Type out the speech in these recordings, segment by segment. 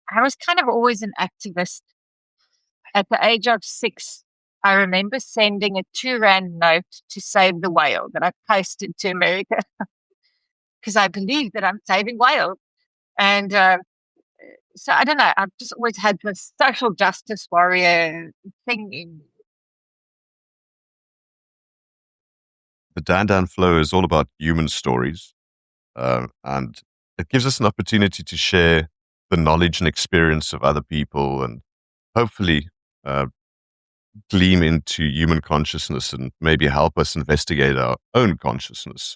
I was kind of always an activist. At the age of 6, I remember sending a 2 Rand note to save the whale that I posted to America because I believe that I'm saving whales. And so I don't know, I've just always had this social justice warrior thing in me. The Dan Flow is all about human stories, and it gives us an opportunity to share the knowledge and experience of other people, and hopefully gleam into human consciousness and maybe help us investigate our own consciousness.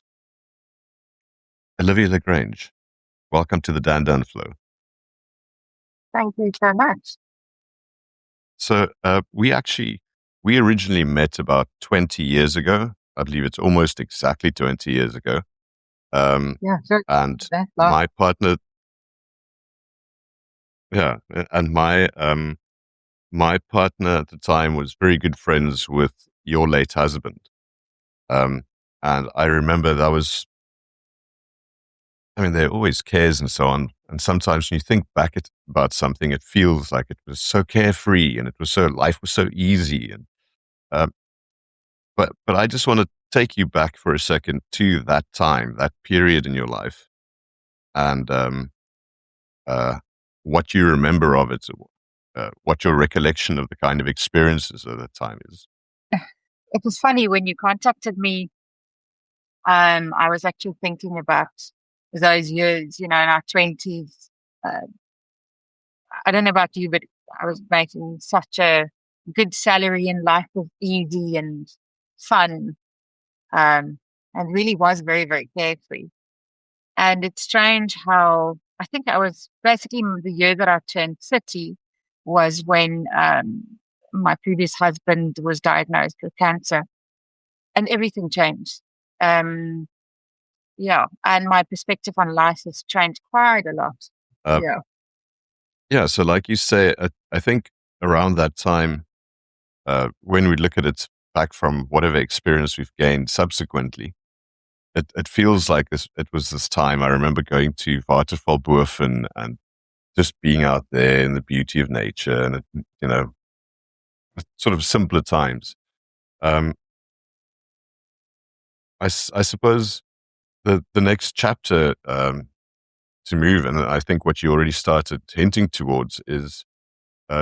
Olivia la Grange, welcome to the Dan Flow. Thank you so much. So we originally met about 20 years ago. I believe it's almost exactly 20 years ago. Yeah, sure. And my partner, my partner at the time was very good friends with your late husband. And I remember there are always cares and so on. And sometimes when you think back about something, it feels like it was so carefree and life was so easy. And but I just want to take you back for a second to that time, that period in your life, and what you remember of it, what your recollection of the kind of experiences of that time is. It was funny when you contacted me. I was actually thinking about those years, in our 20s. I don't know about you, but I was making such a good salary and life was easy and fun, and really was very, very carefree. And it's strange how I think I was basically the year that I turned 30 was when my previous husband was diagnosed with cancer, and everything changed. And my perspective on life has changed quite a lot. Yeah. So like you say, I think around that time, when we look at it back from whatever experience we've gained subsequently, it feels like it was this time. I remember going to Waffle and just being out there in the beauty of nature and, sort of simpler times. I suppose the next chapter to move, and I think what you already started hinting towards is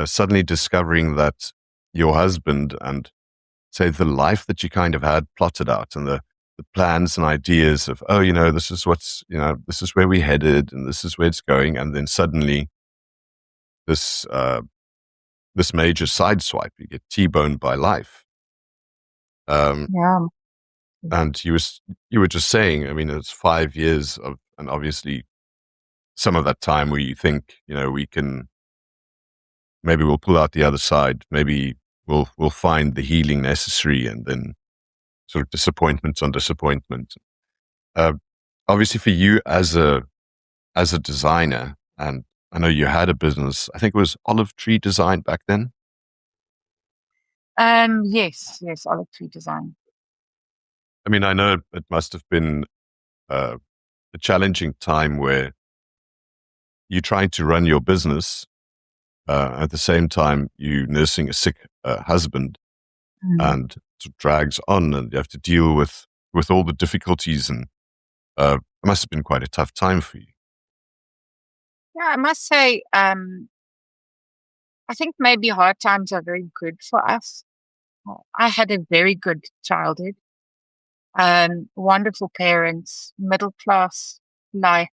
suddenly discovering that your husband and say the life that you kind of had plotted out and the plans and ideas of, this is this is where we headed and this is where it's going. And then suddenly this major sideswipe, you get T-boned by life. And you were just saying, it's 5 years of, and obviously some of that time where you think, maybe we'll pull out the other side. Maybe we'll find the healing necessary, and then sort of disappointment on disappointment. Obviously for you as a designer, and I know you had a business, I think it was Olive Tree Design back then. Yes, Olive Tree Design. I know it must have been a challenging time where you're trying to run your business at the same time you nursing a sick husband, and it drags on, and you have to deal with all the difficulties, and it must have been quite a tough time for you. Yeah, I must say, I think maybe hard times are very good for us. I had a very good childhood. Wonderful parents, middle class life,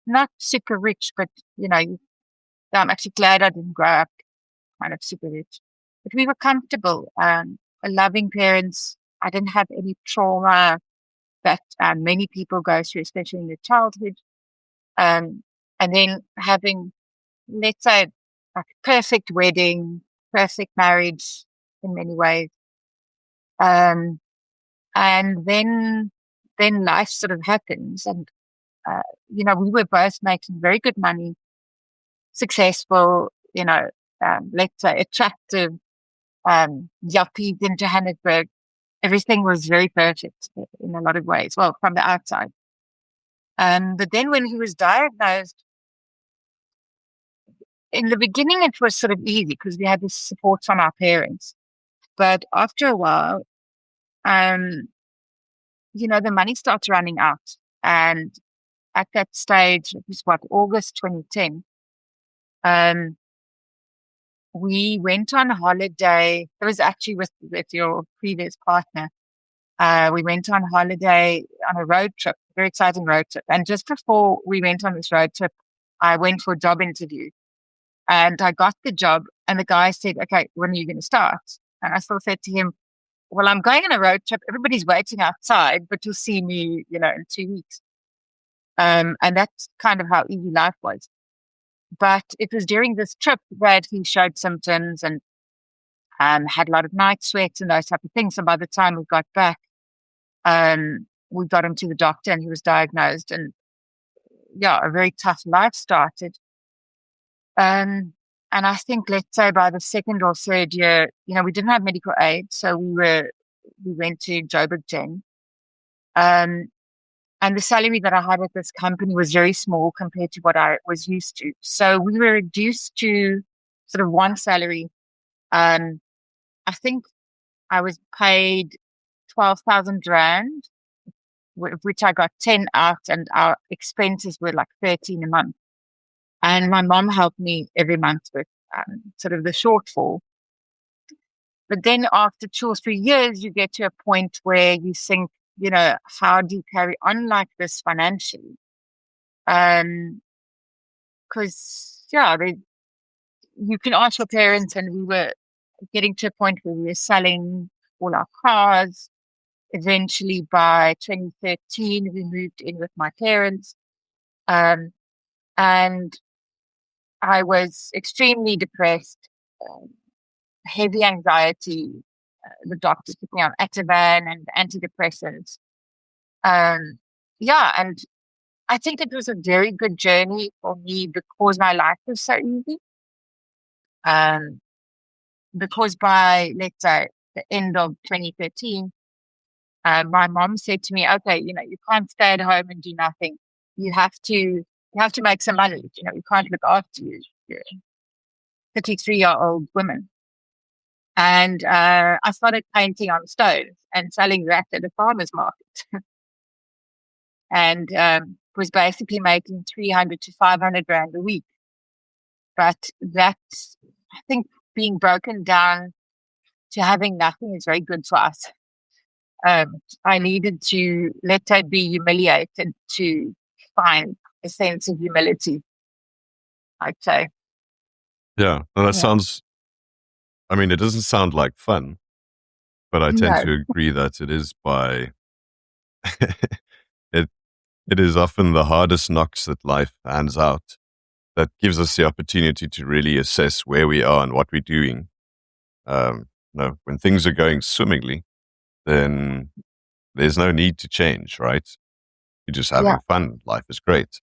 not super rich, but I'm actually glad I didn't grow up kind of super rich. But we were comfortable. Loving parents. I didn't have any trauma that many people go through, especially in their childhood. And then having, let's say, a perfect wedding, perfect marriage in many ways. And then life sort of happens, and we were both making very good money, successful, let's say attractive, yuppies in Johannesburg. Everything was very perfect in a lot of ways. Well, from the outside. But then when he was diagnosed, in the beginning, it was sort of easy because we had this support from our parents. But after a while, um, the money starts running out. And at that stage, it was August 2010. Um, we went on holiday. It was actually with your previous partner. We went on holiday on a road trip, very exciting road trip. And just before we went on this road trip, I went for a job interview and I got the job. And the guy said, "Okay, when are you going to start?" And I still said to him, "Well, I'm going on a road trip. Everybody's waiting outside, but you'll see me, in 2 weeks." And that's kind of how easy life was. But it was during this trip that he showed symptoms and had a lot of night sweats and those type of things. So by the time we got back, we got him to the doctor and he was diagnosed. And yeah, a very tough life started. And I think, let's say by the second or third year, we didn't have medical aid. So we went to Joburg Gen. And the salary that I had at this company was very small compared to what I was used to. So we were reduced to sort of one salary. I think I was paid 12,000 Rand, which I got 10 out, and our expenses were like 13 a month. And my mom helped me every month with sort of the shortfall. But then after 2 or 3 years, you get to a point where you think, how do you carry on like this financially? Because, you can ask your parents, and we were getting to a point where we were selling all our cars. Eventually, by 2013, we moved in with my parents. And I was extremely depressed, heavy anxiety. The doctors put me on Ativan and antidepressants. And I think it was a very good journey for me because my life was so easy. Because by, let's say, the end of 2013, my mom said to me, "Okay, you can't stay at home and do nothing. You have to make some money. You can't look after you. You're a 33-year-old woman." And I started painting on stones and selling that at a farmer's market. And was basically making 300 to 500 Rand a week. But that's, I think, being broken down to having nothing is very good for us. I needed to let her be humiliated to find a sense of humility, I'd say. Yeah, well, that Yeah. sounds, it doesn't sound like fun, but I tend No. to agree that it is it, it is often the hardest knocks that life hands out that gives us the opportunity to really assess where we are and what we're doing. When things are going swimmingly, then there's no need to change, right? You're just having Yeah. fun. Life is great.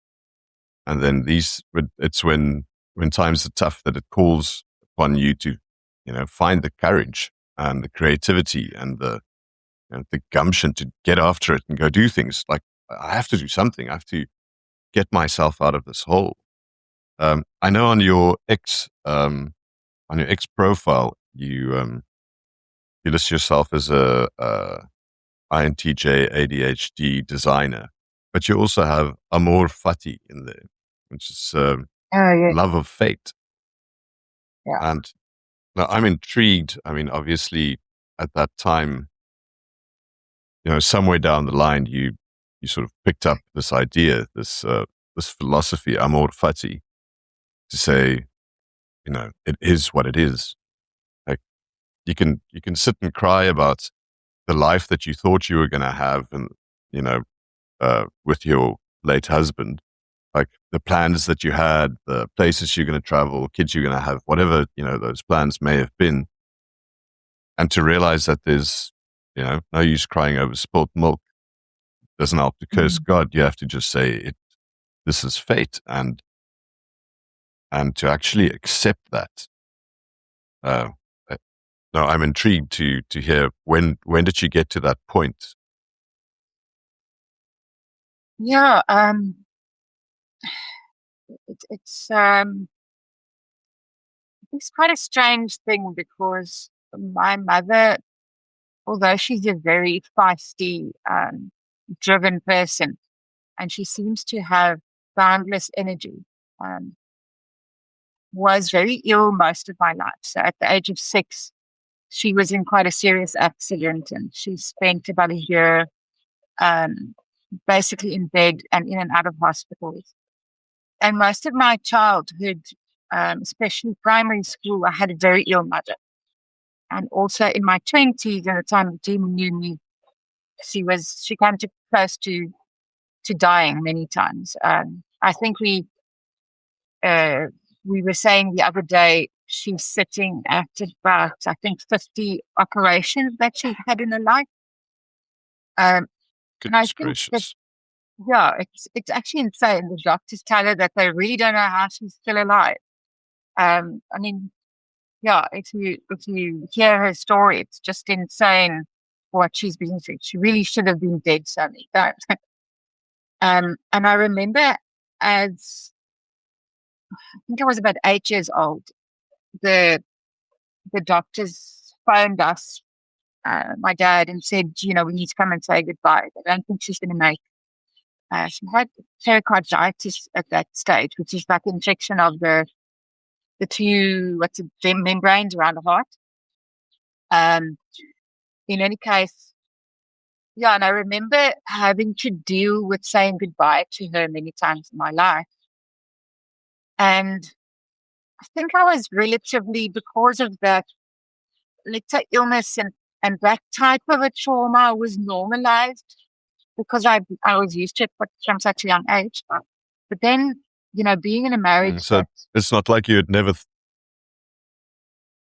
And then it's when times are tough that it calls upon you to, find the courage and the creativity and the gumption to get after it and go do things. Like, I have to do something. I have to get myself out of this hole. I know on your X profile, you list yourself as a INTJ ADHD designer, but you also have Amore Fati in there, which is Oh, yeah. love of fate. Yeah. And now I'm intrigued. Obviously, at that time, somewhere down the line, you sort of picked up this idea, this philosophy, Amore Fati, to say, it is what it is. Like, you can sit and cry about the life that you thought you were going to have, and with your late husband, like the plans that you had, the places you're going to travel, kids you're going to have, whatever those plans may have been, and to realize that there's no use crying over spilt milk. Doesn't help to curse God. You have to just say it. This is fate, and to actually accept that. No, I'm intrigued to hear when did you get to that point? Yeah. It's it's quite a strange thing because my mother, although she's a very feisty, driven person, and she seems to have boundless energy, um, was very ill most of my life. So at the age of 6, she was in quite a serious accident, and she spent about a year um, basically in bed and in and out of hospitals. And most of my childhood, especially primary school, I had a very ill mother. And also in my 20s, at the time the team knew me, she came to close to dying many times. I think uh, we were saying the other day she's sitting at about, I think, 50 operations that she's had in her life. And I Goodness think that, gracious. yeah, it's actually insane. The doctors tell her that they really don't know how she's still alive. I mean, yeah, if you hear her story, it's just insane what she's been through. She really should have been dead so many times. And I remember as I think I was about 8 years old, the the doctors phoned us, my dad, and said, we need to come and say goodbye. I don't think she's going to make. She had pericarditis at that stage, which is like infection of the two the membranes around the heart. Um, in any case, yeah, and I remember having to deal with saying goodbye to her many times in my life. And I think I was relatively, because of that, let's say, illness and that type of a trauma, I was normalized because I was used to it from such a young age. But then, being in a marriage So that, it's not like you had never.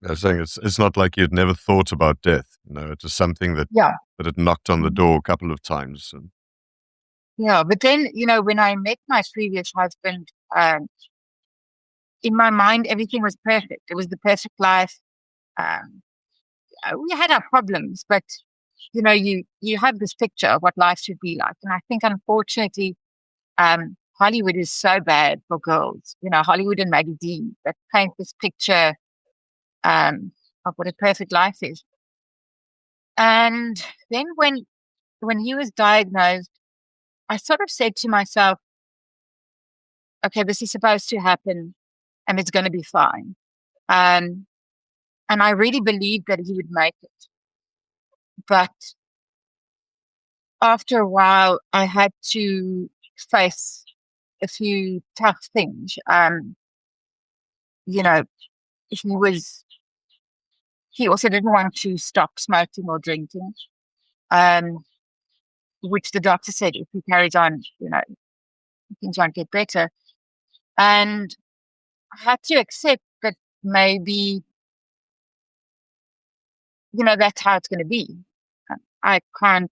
I was saying it's not like you'd never thought about death. It was something that yeah, had knocked on the door a couple of times. And yeah. But then, when I met my previous husband, in my mind, everything was perfect. It was the perfect life. Um, we had our problems, but you have this picture of what life should be like. And I think, unfortunately, Hollywood is so bad for girls. Hollywood and magazines that paint this picture of what a perfect life is. And then when he was diagnosed, I sort of said to myself, okay, this is supposed to happen and it's going to be fine. Um, and I really believed that he would make it. But after a while, I had to face a few tough things. You know, he was, he also didn't want to stop smoking or drinking, um, which the doctor said if he carries on, things won't get better. And I had to accept that maybe, that's how it's going to be. I can't,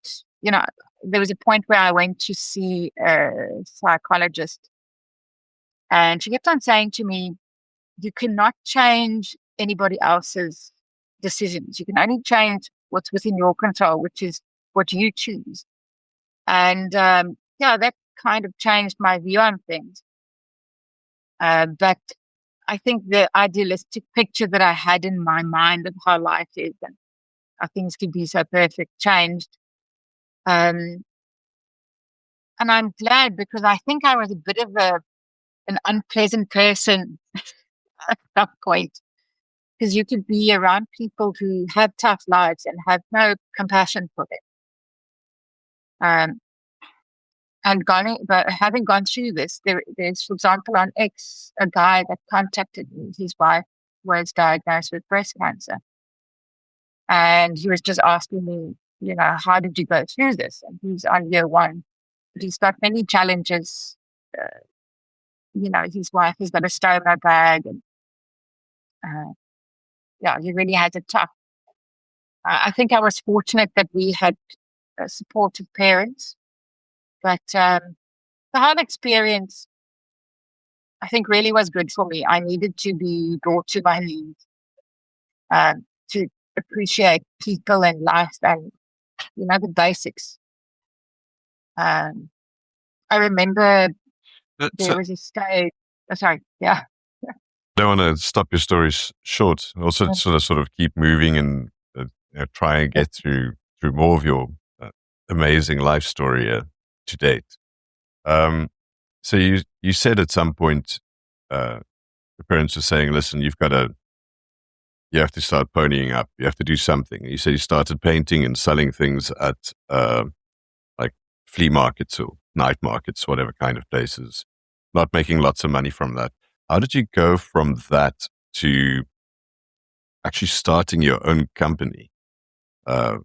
there was a point where I went to see a psychologist, and she kept on saying to me, you cannot change anybody else's decisions. You can only change what's within your control, which is what you choose. And yeah, that kind of changed my view on things. But I think the idealistic picture that I had in my mind of how life is and how things could be so perfect changed. Um, and I'm glad, because I think I was a bit of an unpleasant person at that point, because you could be around people who have tough lives and have no compassion for them. But having gone through this, there's, for example, on X, a guy that contacted me. His wife was diagnosed with breast cancer, and he was just asking me, how did you go through this? And he's on year 1, but he's got many challenges. Uh, his wife has got a stone in her bag, and yeah, he really has it tough. I think I was fortunate that we had supportive parents, but the whole experience, I think, really was good for me. I needed to be brought to my knees to appreciate people and life and, the basics. I remember so, there was a stage. Oh, sorry, yeah. don't want to stop your story short. Also, sort of keep moving and try and get through more of your amazing life story to date. So you said at some point, the parents were saying, "Listen, you have to start ponying up. You have to do something." You said you started painting and selling things at like flea markets or night markets, whatever kind of places. Not making lots of money from that. How did you go from that to actually starting your own company? I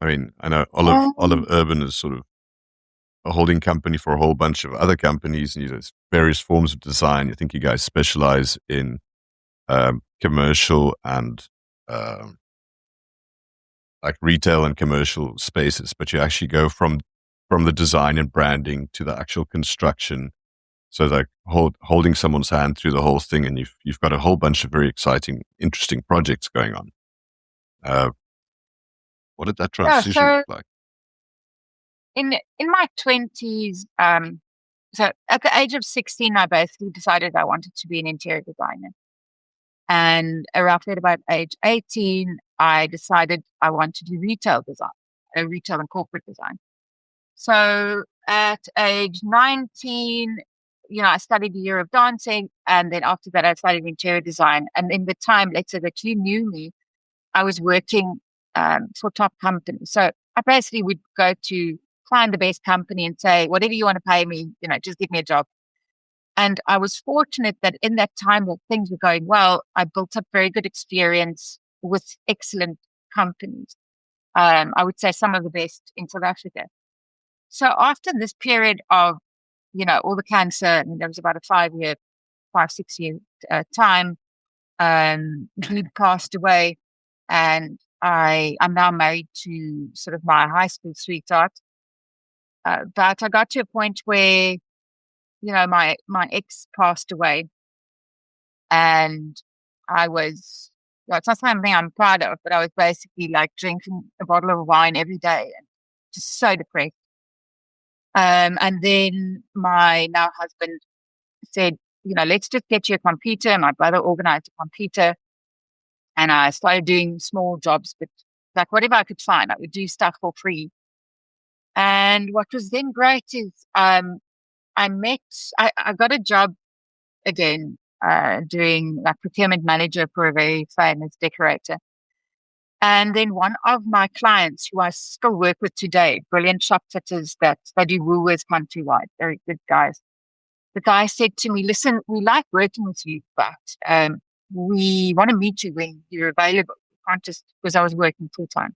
mean, I know Olive Urban is sort of a holding company for a whole bunch of other companies, and there's various forms of design. I think you guys specialize in commercial and like retail and commercial spaces, but you actually go from the design and branding to the actual construction. So like holding someone's hand through the whole thing, and you've got a whole bunch of very exciting, interesting projects going on. What did that transition look like? In my 20s, so at the age of 16, I basically decided I wanted to be an interior designer. And roughly at about age 18, I decided I want to do retail design, retail and corporate design. So at age 19, I studied a year of dancing. And then after that, I studied interior design. And in the time, let's say that you knew me, I was working for top companies. So I basically would go to find the best company and say, whatever you want to pay me, just give me a job. And I was fortunate that in that time that things were going well, I built up very good experience with excellent companies. I would say some of the best in South Africa. So after this period of, all the cancer, and there was about a 6 year time, he passed away, and I'm now married to sort of my high school sweetheart. But I got to a point where, my ex passed away, and I was, it's not something I'm proud of, but I was basically like drinking a bottle of wine every day and just so depressed. And then my now husband said, let's just get you a computer. My brother organized a computer, and I started doing small jobs, but like whatever I could find, I would do stuff for free. And what was then great is I got a job again doing like procurement manager for a very famous decorator. And then one of my clients, who I still work with today, brilliant shop fitters that they do Woolworths countrywide, very good guys. The guy said to me, listen, we like working with you, but we want to meet you when you're available. We can't just, because I was working full time.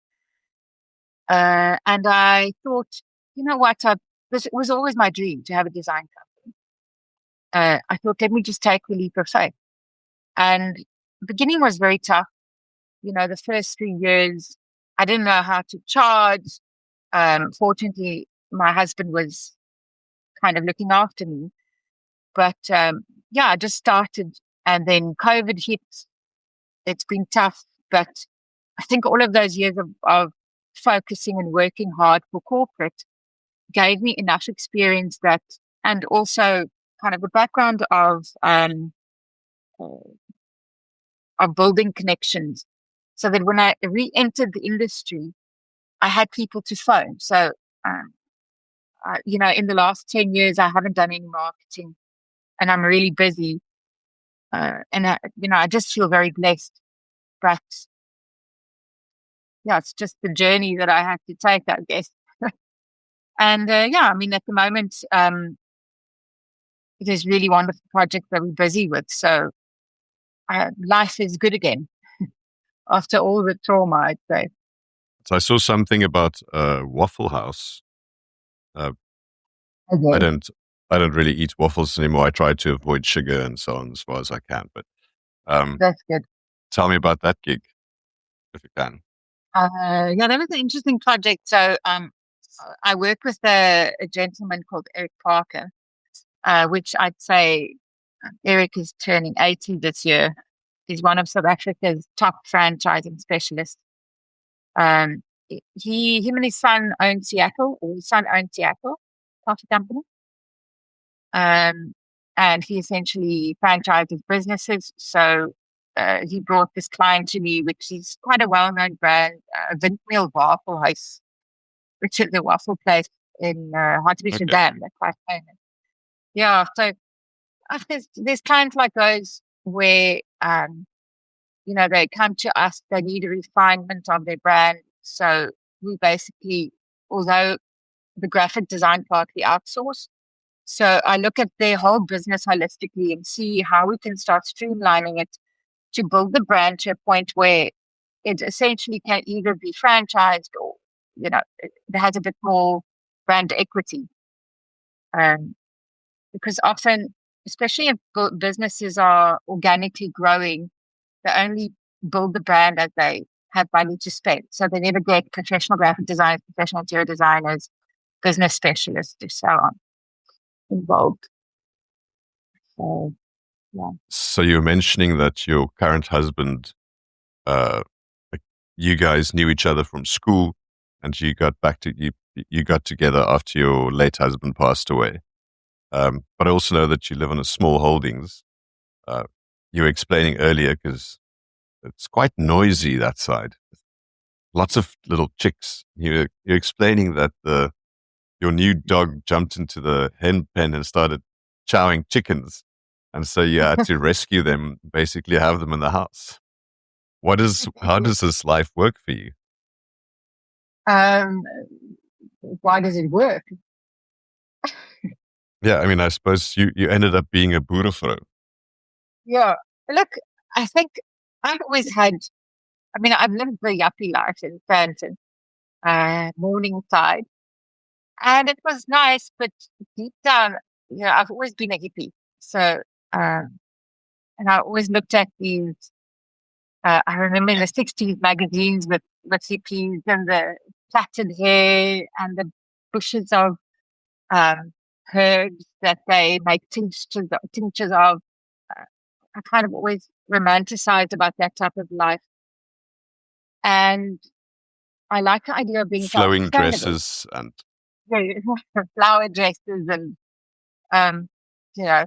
And I thought, you know what, this was always my dream to have a design company. I thought, let me just take the leap of faith. And the beginning was very tough. The first 3 years, I didn't know how to charge. Fortunately, my husband was kind of looking after me. But I just started, and then COVID hit. It's been tough, but I think all of those years of focusing and working hard for corporate gave me enough experience that, and also kind of the background of building connections, so that when I re-entered the industry, I had people to phone. So, in the last 10 years, I haven't done any marketing, and I'm really busy. And I just feel very blessed. But it's just the journey that I have to take, I guess. And at the moment, there's really wonderful projects that we're busy with. So life is good again after all the trauma, I'd say. So I saw something about Waffle House. I don't really eat waffles anymore. I try to avoid sugar and so on as far as I can. But that's good. Tell me about that gig, if you can. That was an interesting project. So I work with a gentleman called Eric Parker, which I'd say Eric is turning 80 this year. He's one of South Africa's top franchising specialists. Him and his son own Seattle, or his son owned Seattle, coffee company. and he essentially franchises businesses. So he brought this client to me, which is quite a well-known brand, Windmill Waffle House, which is the waffle place in Hardship, Okay. Dam. They're quite famous. Yeah, so there's clients like those where they come to us, they need a refinement of their brand. So we basically, although the graphic design part we outsource, so I look at their whole business holistically and see how we can start streamlining it to build the brand to a point where it essentially can either be franchised or, it has a bit more brand equity. Because often, especially if businesses are organically growing, they only build the brand as they have money to spend. So they never get professional graphic designers, professional interior designers, business specialists, or so on involved. So, yeah. So you're mentioning that your current husband, you guys knew each other from school, and you got together after your late husband passed away. But I also know that you live on a small holdings. You were explaining earlier, because it's quite noisy that side. Lots of little chicks. You're explaining that your new dog jumped into the hen pen and started chowing chickens, and so you had to rescue them, basically have them in the house. How does this life work for you? Why does it work? Yeah, I mean, I suppose you ended up being a boerevrouw. Yeah. Look, I think I've always had, I've lived the yuppie life in Franton, Morningside, and it was nice, but deep down, I've always been a hippie. So, and I always looked at these, I remember in the 60s magazines with hippies and the plaited hair and the bushes of herbs that they make tinctures of. I kind of always romanticized about that type of life. And I like the idea of being flowing self-sustainable. dresses and flower dresses and, yeah,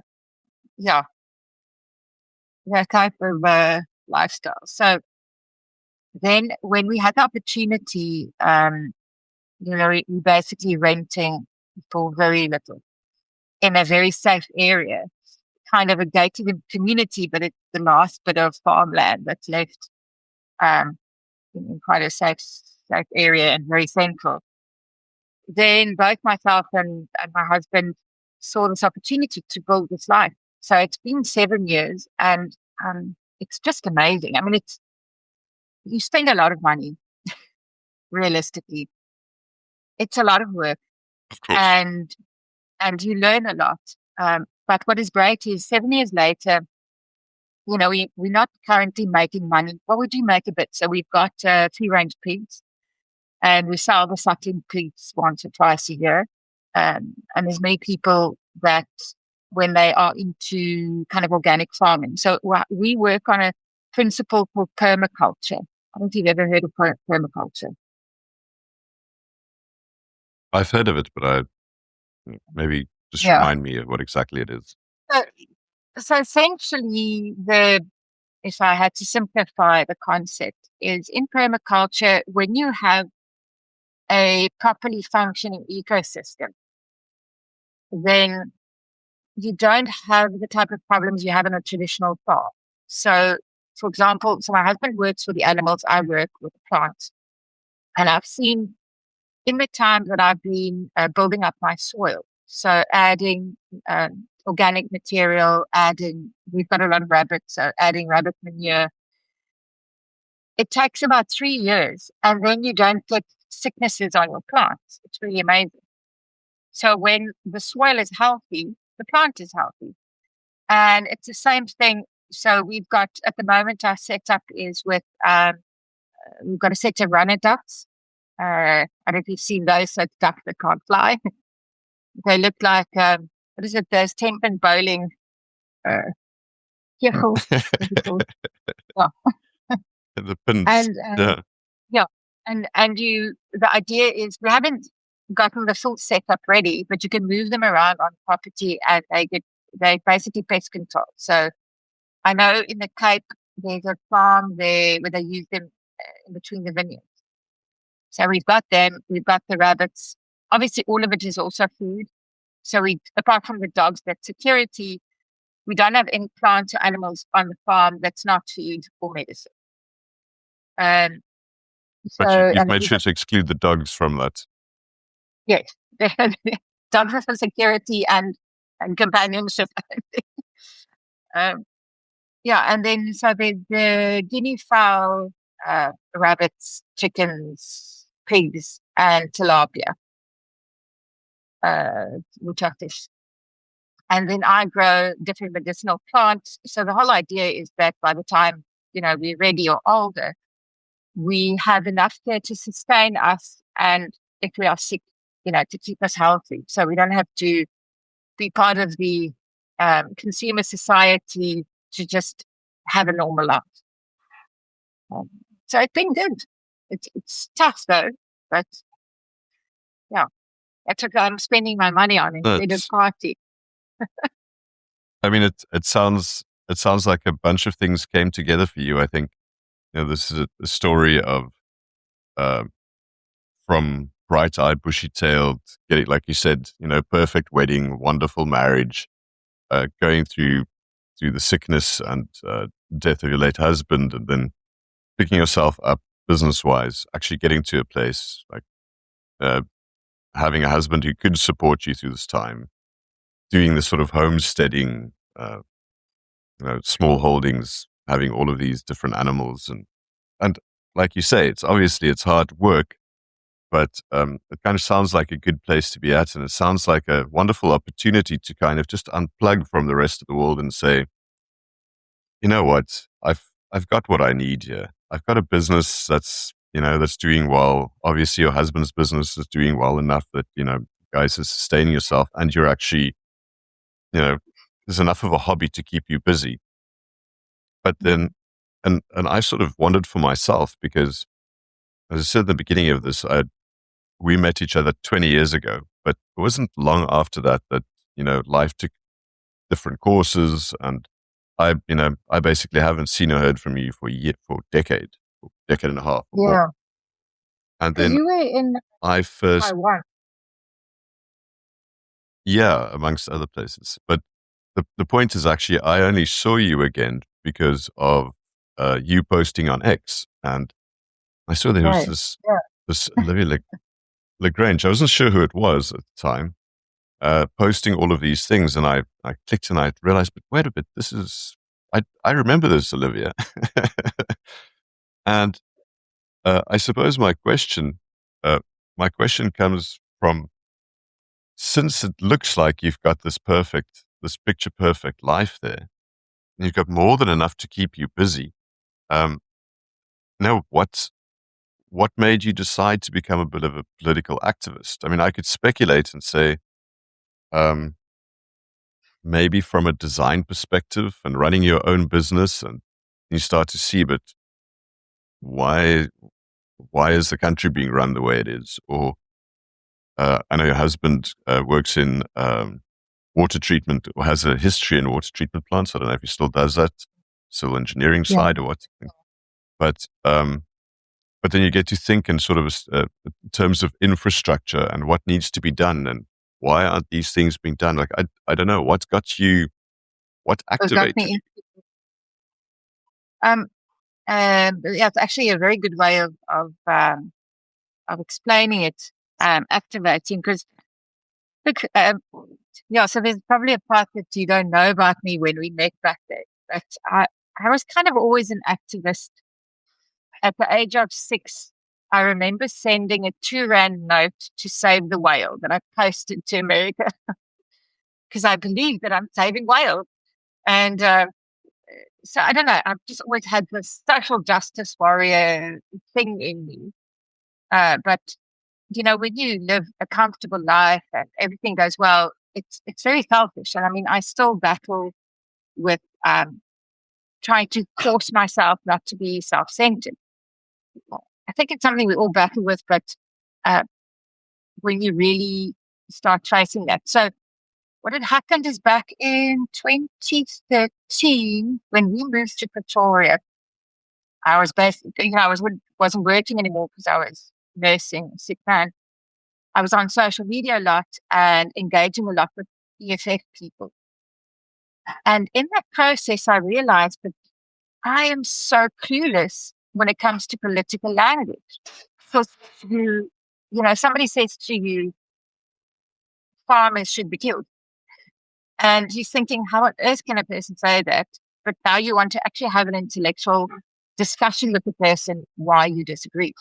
that type of lifestyle. So then when we had the opportunity, we're basically renting for very little in a very safe area, kind of a gated community, but it's the last bit of farmland that's left in quite a safe area and very central. Then both myself and my husband saw this opportunity to build this life. So it's been 7 years, and it's just amazing. You spend a lot of money, realistically. It's a lot of work, of course. and you learn a lot. But what is great is 7 years later, we're not currently making money. Well, we do make a bit. So we've got free-range pigs, and we sell the suckling pigs once or twice a year. And there's many people that when they are into kind of organic farming. So we work on a principle called permaculture. I don't know if you've ever heard of permaculture. I've heard of it, but maybe just remind me of what exactly it is. So essentially, if I had to simplify the concept, is in permaculture, when you have a properly functioning ecosystem, then you don't have the type of problems you have in a traditional farm. So, for example, my husband works for the animals, I work with the plants. And I've seen in the time that I've been building up my soil, so adding organic material, we've got a lot of rabbits, so adding rabbit manure. It takes about 3 years, and then you don't get sicknesses on your plants. It's really amazing. So when the soil is healthy, the plant is healthy. And it's the same thing. So we've got, at the moment, our setup is with, we've got a set of runner ducks. I don't know if you've seen those, so it's ducks that can't fly. They look like, what is it, those 10-pin bowling kegels. The pins. And, the idea is we haven't gotten the full setup ready, but you can move them around on property and they get They're basically pest control. So I know in the Cape, there's a farm there where they use them in between the vineyards. So we've got them, we've got the rabbits. Obviously, all of it is also food. So apart from the dogs, that's security. We don't have any plants or animals on the farm that's not food or medicine. Um, But so, you've and made sure to exclude the dogs from that. yes, dogs are for security and companionship. Yeah, and then so the guinea fowl, rabbits, chickens, pigs, and tilapia, which are fish. And then I grow different medicinal plants. So the whole idea is that by the time, we're ready or older, we have enough there to sustain us. And if we are sick, to keep us healthy. So we don't have to be part of the consumer society to just have a normal life. So it's been good. It's tough though, but yeah, that's what I'm spending my money on instead of party. I mean, it sounds like a bunch of things came together for you. I think this is a story of from bright-eyed, bushy-tailed, getting, like you said, perfect wedding, wonderful marriage, going through the sickness and death of your late husband, and then picking yourself up business-wise, actually getting to a place like having a husband who could support you through this time, doing this sort of homesteading, small holdings, having all of these different animals, and like you say, it's hard work, but it kind of sounds like a good place to be at, and it sounds like a wonderful opportunity to kind of just unplug from the rest of the world and say, you know what, I've got what I need here. I've got a business that's doing well. Obviously, your husband's business is doing well enough that guys are sustaining yourself, and you're actually, there's enough of a hobby to keep you busy. But then, and I sort of wondered for myself because, as I said at the beginning of this, we met each other 20 years ago, but it wasn't long after that life took different courses, and I basically haven't seen or heard from you for a decade and a half. Yeah. More. And then you were in Taiwan. Yeah, amongst other places. But the point is actually, I only saw you again because of you posting on X, and I saw there was this Olivia la Grange. I wasn't sure who it was at the time, posting all of these things, and I clicked and I realized, but wait a bit, this is I remember this, Olivia. And I suppose my question comes from, since it looks like you've got this picture perfect life there, and you've got more than enough to keep you busy. Now, what made you decide to become a bit of a political activist? I mean, I could speculate and say, maybe from a design perspective and running your own business, and you start to see, but why is the country being run the way it is? Or I know your husband works in water treatment, or has a history in water treatment plants. I don't know if he still does that, civil engineering side or what. But then you get to think in sort of in terms of infrastructure and what needs to be done, and why aren't these things being done? Like, I don't know, what activated you? It's actually a very good way of explaining it, activating, because look, so there's probably a part that you don't know about me when we met back then, but I was kind of always an activist. At the age of 6, I remember sending a 2 rand note to save the whale that I posted to America because I believe that I'm saving whales. And so I don't know, I've just always had this social justice warrior thing in me. But, when you live a comfortable life and everything goes well, it's very selfish. And I mean, I still battle with trying to force myself not to be self-centered. I think it's something we all battle with, but when you really start tracing that. So what had happened is back in 2013, when we moved to Pretoria, I was basically, wasn't working anymore because I was nursing a sick man. I was on social media a lot and engaging a lot with EFF people. And in that process, I realized that I am so clueless when it comes to political language. So somebody says to you, farmers should be killed. And you're thinking, how on earth can a person say that? But now you want to actually have an intellectual discussion with the person why you disagree.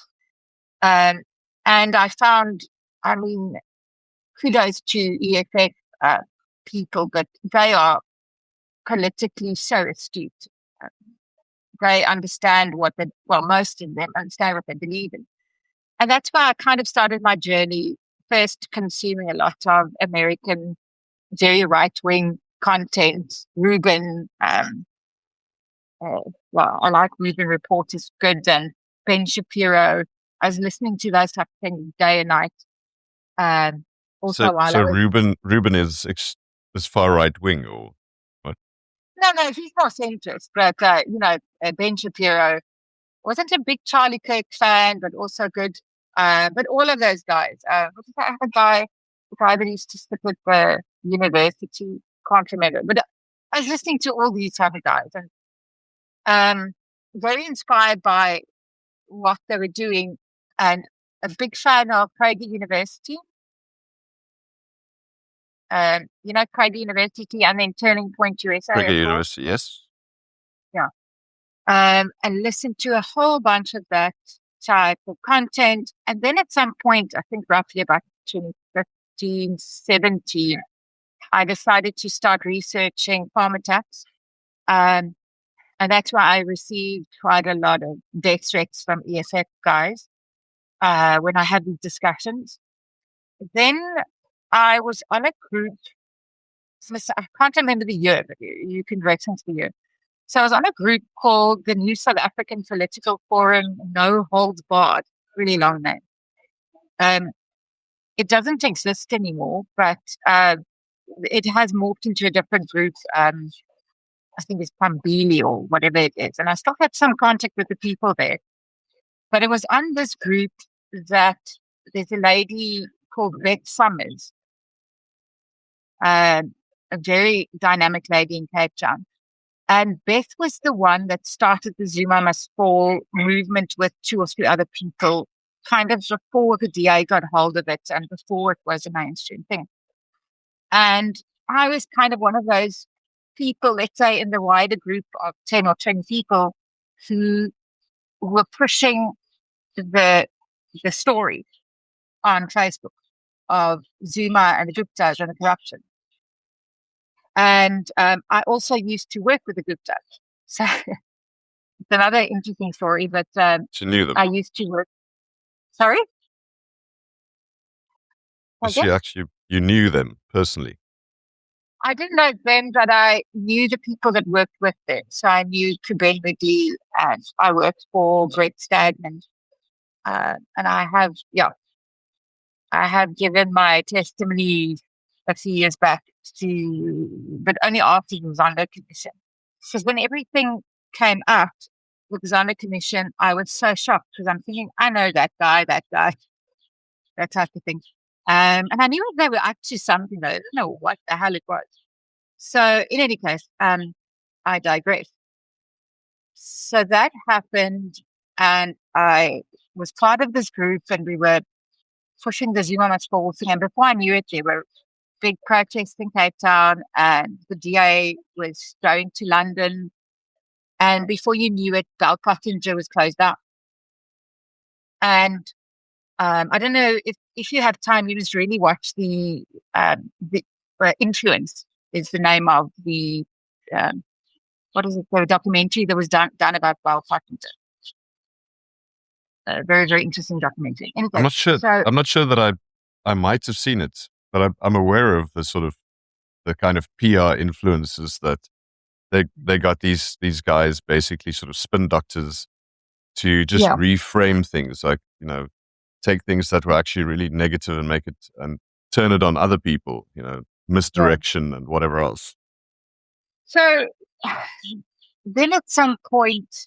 And I found, kudos to EFF people, but they are politically so astute. They understand most of them understand what they believe in. And that's why I kind of started my journey first consuming a lot of American, very right-wing content. Ruben, I like Ruben Report is good, and Ben Shapiro. I was listening to those type of things day and night. So Ruben is far right wing, or what? No, he's not centrist, but Ben Shapiro wasn't a big Charlie Kirk fan, but also good. But all of those guys. What's that other guy? The guy that used to stick with the university. Can't remember. But I was listening to all these type of guys, and very inspired by what they were doing, and a big fan of Caregiver University. Caregiver University, and then Turning Point USA. Caregiver University, yes. Yeah. And listen to a whole bunch of that type of content. And then at some point, I think roughly about 2015, 17, I decided to start researching farm attacks. And that's why I received quite a lot of death threats from EFF guys when I had these discussions. Then I was on a group. I can't remember the year, but you can reference the year. So I was on a group called the New South African Political Forum, No Holds Barred, really long name. It doesn't exist anymore, but it has morphed into a different group. I think it's Pambili or whatever it is. And I still had some contact with the people there. But it was on this group that there's a lady called Beth Summers, a very dynamic lady in Cape Town. And Beth was the one that started the ZumaMustFall movement with 2 or 3 other people, kind of before the DA got hold of it and before it was a mainstream thing. And I was kind of one of those people, let's say, in the wider group of 10 or 20 people who were pushing the story on Facebook of Zuma and the Guptas and the corruption. And I also used to work with the Guptas. So it's another interesting story, but she knew them. I used to work. Sorry? You knew them personally? I didn't know them, but I knew the people that worked with them. So I knew Ben McGee, and I worked for Brett Stagman. And I have given my testimony a few years back but only after the Zondo Commission. Because when everything came out with the Zondo Commission, I was so shocked because I'm thinking, I know that guy, that type of thing. And I knew they were up to something, though. I don't know what the hell it was. So in any case, I digress. So that happened, and I was part of this group, and we were pushing the ZumaMustFall thing. And before I knew it, there were big protests in Cape Town, and the DA was going to London. And before you knew it, Bell Cottinger was closed up. And I don't know if you have time, you just really watch the Influence is the name of the the documentary that was done about Bell Cottinger. A very, very interesting documentary. Anyway, I'm not sure. I'm not sure that I might have seen it, but I'm aware of the sort of the kind of PR influences that they got these guys basically sort of spin doctors to just reframe things, like, take things that were actually really negative and make it and turn it on other people, misdirection and whatever else. So then at some point,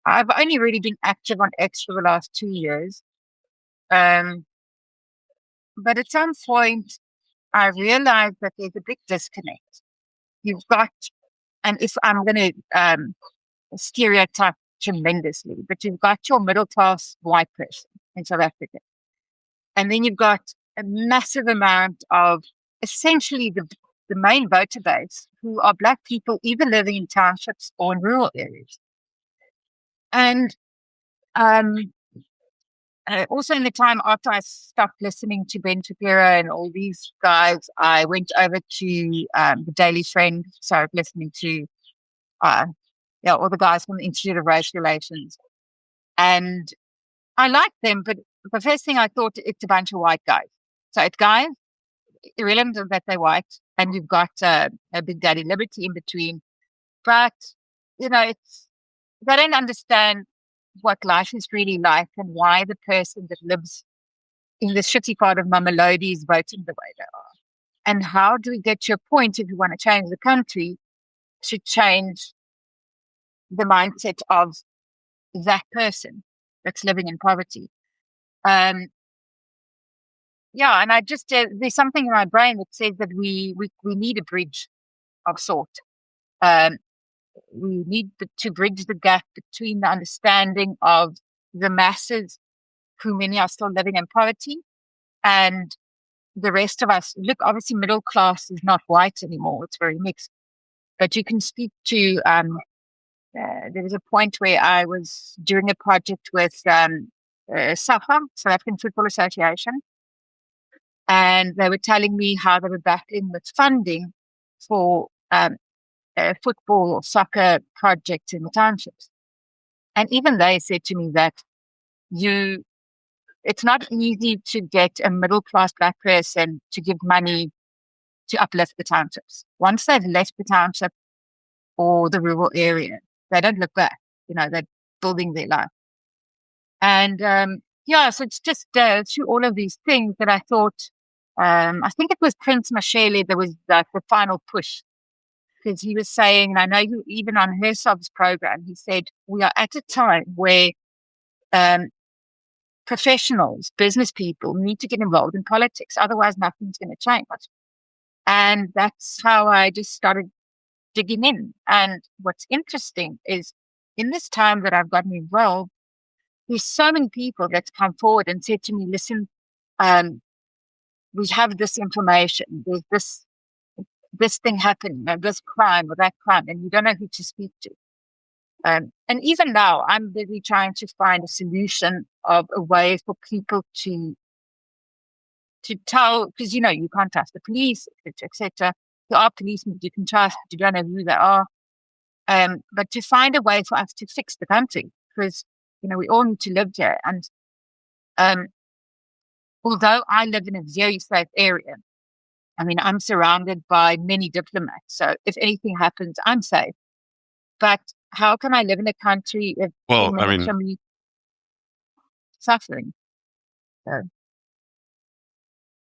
I've only really been active on X for the last 2 years. But at some point, I realized that there's a big disconnect. You've got, and if I'm going to stereotype tremendously, but you've got your middle class white person in South Africa. And then you've got a massive amount of essentially the main voter base who are Black people either living in townships or in rural areas. And also in the time after I stopped listening to Ben Shapiro and all these guys, I went over to the Daily Friend, started listening to all the guys from the Institute of Race Relations. And I liked them, but the first thing I thought, it's a bunch of white guys. So it's guys, irrelevant that they're white, and you've got a Big Daddy Liberty in between. But, they don't understand what life is really like and why the person that lives in the shitty part of Mamelodi is voting the way they are. And how do we get to a point, if we want to change the country, to change the mindset of that person that's living in poverty? And I just, there's something in my brain that says that we need a bridge of sort. We need to bridge the gap between the understanding of the masses, who many are still living in poverty, and the rest of us. Look, obviously middle class is not white anymore. It's very mixed. But you can speak to, there was a point where I was doing a project with SAFA, South African Football Association, and they were telling me how they were battling with funding for football or soccer projects in the townships. And even they said to me that it's not easy to get a middle class Black person to give money to uplift the townships. Once they've left the township or the rural area, they don't look back. They're building their life. And so it's just through all of these things that I thought, I think it was Prince Mashele that was the final push. Because he was saying, and I know even on Herzog's program, he said, we are at a time where professionals, business people need to get involved in politics. Otherwise, nothing's going to change. And that's how I just started digging in. And what's interesting is in this time that I've gotten involved, there's so many people that's come forward and said to me, listen, we have this information. There's this thing happening, this crime or that crime, and you don't know who to speak to. And even now, I'm busy trying to find a solution of a way for people to tell, because, you can't trust the police, etc. There are policemen you can trust, you don't know who they are. But to find a way for us to fix the country, because, we all need to live here. And although I live in a very safe area, I mean, I'm surrounded by many diplomats. So if anything happens, I'm safe. But how can I live in a country if somebody suffering? So,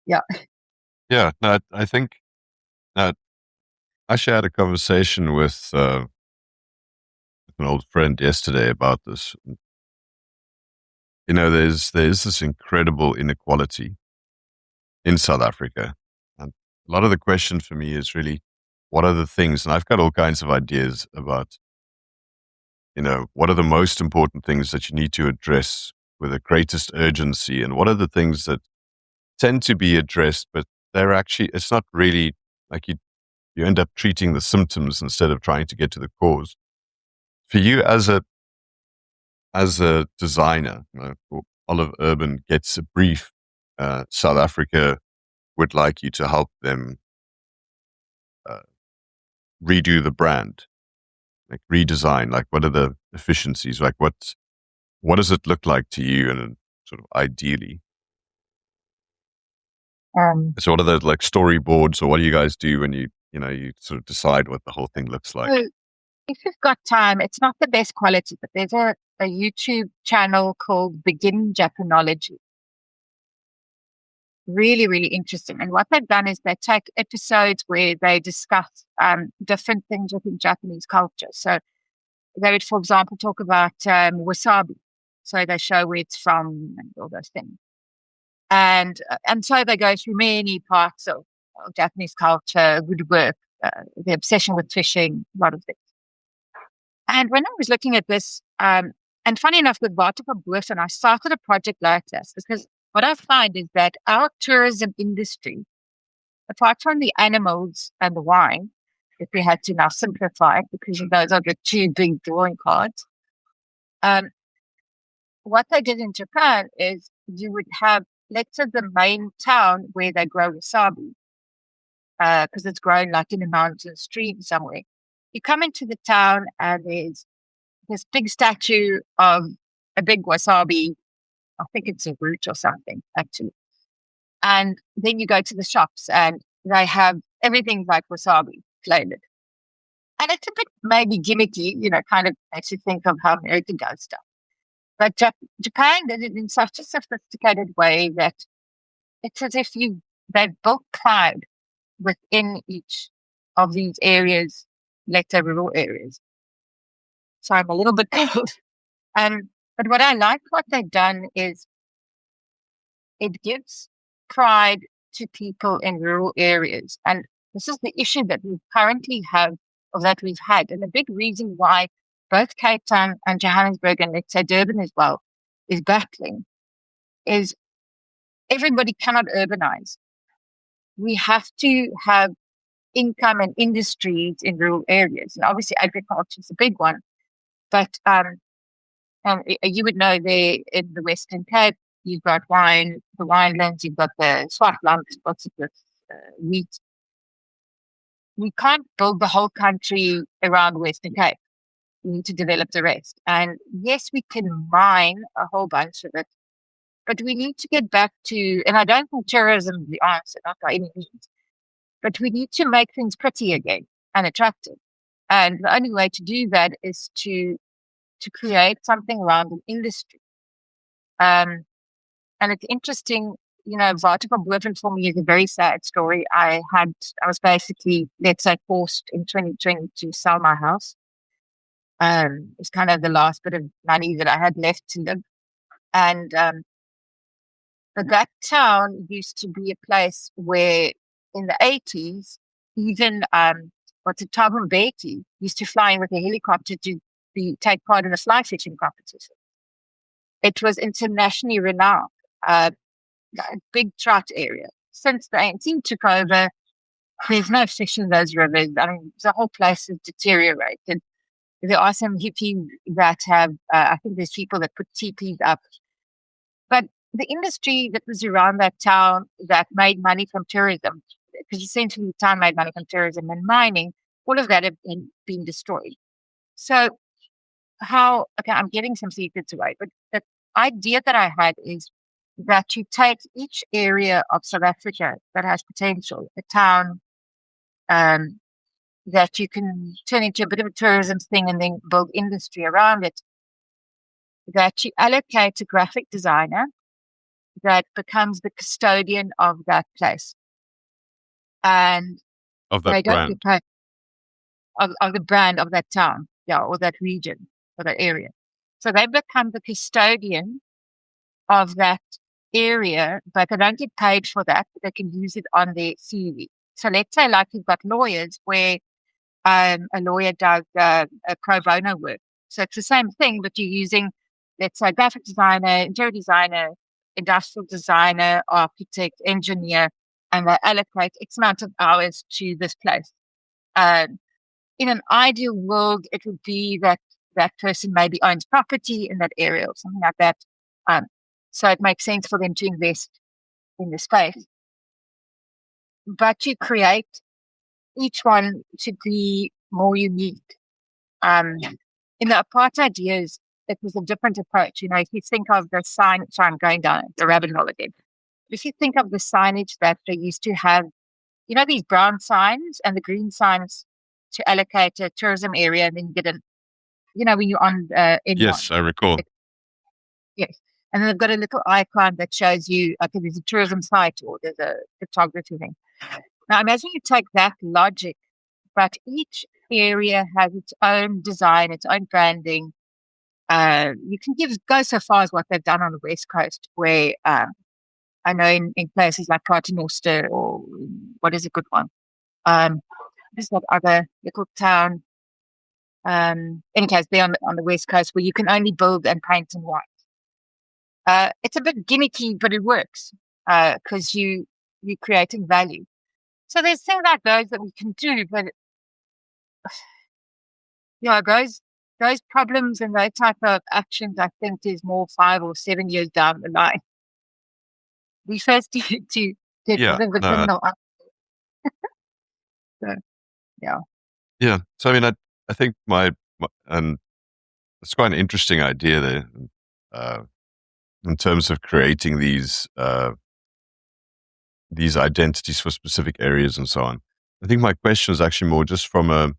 yeah. Yeah. No, I think I actually had a conversation with an old friend yesterday about this. There's this incredible inequality in South Africa. And a lot of the question for me is really, what are the things, and I've got all kinds of ideas about, what are the most important things that you need to address with the greatest urgency, and what are the things that tend to be addressed, but it's not really like you end up treating the symptoms instead of trying to get to the cause. For you as a designer, Olive Urban gets a brief, South Africa would like you to help them redo the brand, like redesign, like what are the efficiencies, like what does it look like to you, and sort of ideally? So what are the like storyboards, or what do you guys do when you sort of decide what the whole thing looks like? So if you've got time, it's not the best quality, but there's a YouTube channel called Begin Japanology. really, really interesting. And what they've done is they take episodes where they discuss different things within Japanese culture. So they would, for example, talk about wasabi. So they show where it's from and all those things. And so they go through many parts of Japanese culture, woodwork, the obsession with fishing, a lot of things. And when I was looking at this, and funny enough, with Water for Boerfen, I started a project like this because what I find is that our tourism industry, apart from the animals and the wine, if we had to now simplify it because those are the two big drawing cards, what they did in Japan is you would have, let's say, the main town where they grow wasabi, because it's grown like in a mountain stream somewhere. You come into the town and there's this big statue of a big wasabi. I think it's a root or something, actually. And then you go to the shops and they have everything like wasabi flavored. And it's a bit maybe gimmicky, kind of makes you think of how America does stuff. But Japan did it in such a sophisticated way that it's as if they've built cloud within each of these areas, let's say rural areas. So I'm a little bit cold. But what I like what they've done is it gives pride to people in rural areas. And this is the issue that we currently have, or that we've had. And the big reason why both Cape Town and Johannesburg, and let's say Durban as well, is battling is everybody cannot urbanize. We have to have income and industries in rural areas. And obviously agriculture is a big one. But you would know there in the Western Cape, you've got the winelands, you've got the swartland, lots of this wheat. We can't build the whole country around Western Cape. We need to develop the rest. And yes, we can mine a whole bunch of it, but we need to get back to, and I don't think tourism is the answer, not by any means, but we need to make things pretty again and attractive. And the only way to do that is to create something around an industry. And it's interesting, Water for Boerfen for me is a very sad story. I was basically, let's say, forced in 2020 to sell my house. It's kind of the last bit of money that I had left to live. And but that town used to be a place where in the 80s, even Thabo Mbeki used to fly in with a helicopter to take part in a fly fishing competition. It was internationally renowned, a big trout area. Since the ANC took over, there's no fish in those rivers. I mean, the whole place has deteriorated. There are some hippies that have, I think there's people that put teepees up. But the industry that was around that town that made money from tourism, because essentially the town made money from tourism and mining, all of that have been destroyed. So I'm getting some secrets away, but the idea that I had is that you take each area of South Africa that has potential, a town, that you can turn into a bit of a tourism thing and then build industry around it, that you allocate a graphic designer that becomes the custodian of that place. And of that brand. Of the brand of that town, or that region, or that area. So they become the custodian of that area, but they don't get paid for that, but they can use it on their CV. So let's say like you've got lawyers where a lawyer does a pro bono work. So it's the same thing, but you're using, let's say, graphic designer, interior designer, industrial designer, architect, engineer, and they allocate X amount of hours to this place. In an ideal world, it would be that that person maybe owns property in that area or something like that. So it makes sense for them to invest in the space. But you create each one to be more unique. In the apartheid years, it was a different approach. If you think of the sign, so I'm going down the rabbit hole again. If you think of the signage that they used to have, these brown signs and the green signs to allocate a tourism area, and then you get when you're on N1. Yes, I recall. Yes. And then they've got a little icon that shows you, okay, there's a tourism site or there's a photography thing. Now, imagine you take that logic, but each area has its own design, its own branding. You can go so far as what they've done on the West Coast, where I know in places like Paternoster, or what is a good one? There's that other little town. Any case, they're on the West Coast, where you can only build and paint in white. It's a bit gimmicky, but it works because you're creating value. So there's things like those that we can do, but those problems and those type of actions, I think, is more 5 or 7 years down the line. We first need to get the criminal up. So, yeah. Yeah. So, I mean, I think and it's quite an interesting idea there in terms of creating these identities for specific areas and so on. I think my question is actually more just from a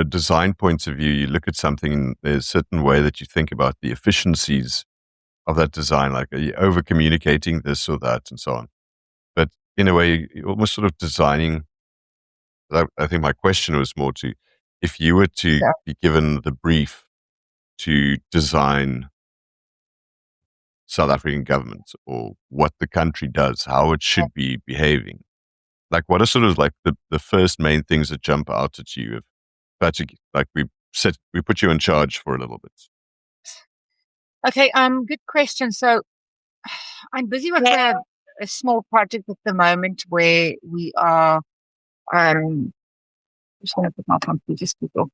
design point of view. You look at something and there's a certain way that you think about the efficiencies of that design, like are you over communicating this or that and so on. But in a way, you're almost sort of designing. I think my question was more to, if you were to be given the brief to design South African government or what the country does, how it should be behaving, like what are sort of like the first main things that jump out at you? If Patrick, like we put you in charge for a little bit. Okay, good question. So I'm busy with a small project at the moment where we are just going to put my computer speaker.